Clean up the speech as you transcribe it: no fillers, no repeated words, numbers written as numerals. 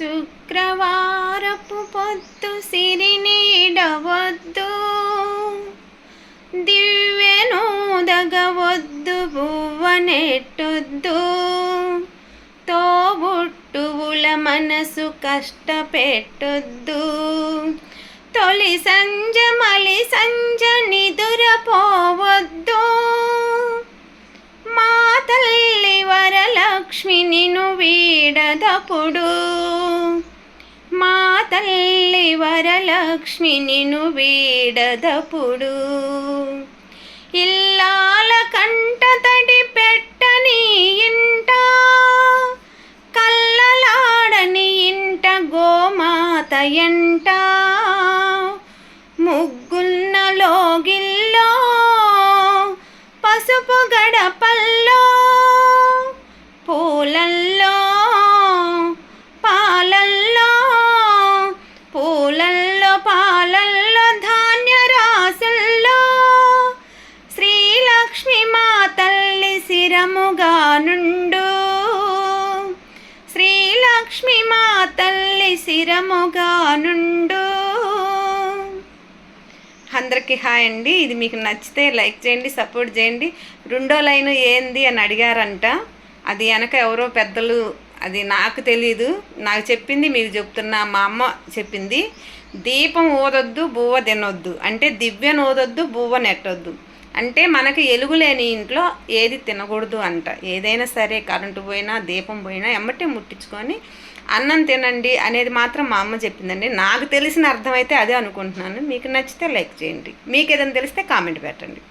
శుక్రవారపు పొద్దు సిరినీడవద్దు, దివ్యనూదగవద్దు, బువ్వనెట్టొద్దు, తోబుట్టువుల మనసు కష్టపెట్టొద్దు. తొలి సంజ మలి సంజ నిదురపోవద్దు, మా తల్లి వరలక్ష్మి నిన్ను వీడదప్పుడు, మా తల్లి వరలక్ష్మి నిన్ను వీడదప్పుడు. ఇల్లాల కంట తడి పెట్టని ఇంట, కల్లలాడని ఇంట గోమాత ఎంట, ముగ్గున్న లోగిల్లో పసుపు గడపల్లో, పూలల్లో పాలల్లో, పూలల్లో పాలల్లో, ధాన్య రాసుల్లో శ్రీలక్ష్మి మా తల్లి శిరముగా నుండు, శ్రీలక్ష్మి మా తల్లి శిరముగా నుండు. అందరికీ హాయ్ అండి. ఇది మీకు నచ్చితే లైక్ చేయండి, సపోర్ట్ చేయండి. రెండో లైన్ ఏంది అని అడిగారంట. అది వెనక ఎవరో పెద్దలు, అది నాకు తెలీదు, నాకు చెప్పింది మీకు చెప్తున్నా. మా అమ్మ చెప్పింది, దీపం ఊదొద్దు బువ్వ తినొద్దు అంటే దివ్యను ఊదొద్దు బువ్వ నెట్టొద్దు అంటే మనకి ఎలుగులేని ఇంట్లో ఏది తినకూడదు అంట. ఏదైనా సరే కరెంటు పోయినా దీపం పోయినా ఎమ్మటే ముట్టించుకొని అన్నం తినండి అనేది మాత్రం మా అమ్మ చెప్పిందండి. నాకు తెలిసిన అర్థమైతే అదే అనుకుంటున్నాను. మీకు నచ్చితే లైక్ చేయండి, మీకు ఏదైనా తెలిస్తే కామెంట్ పెట్టండి.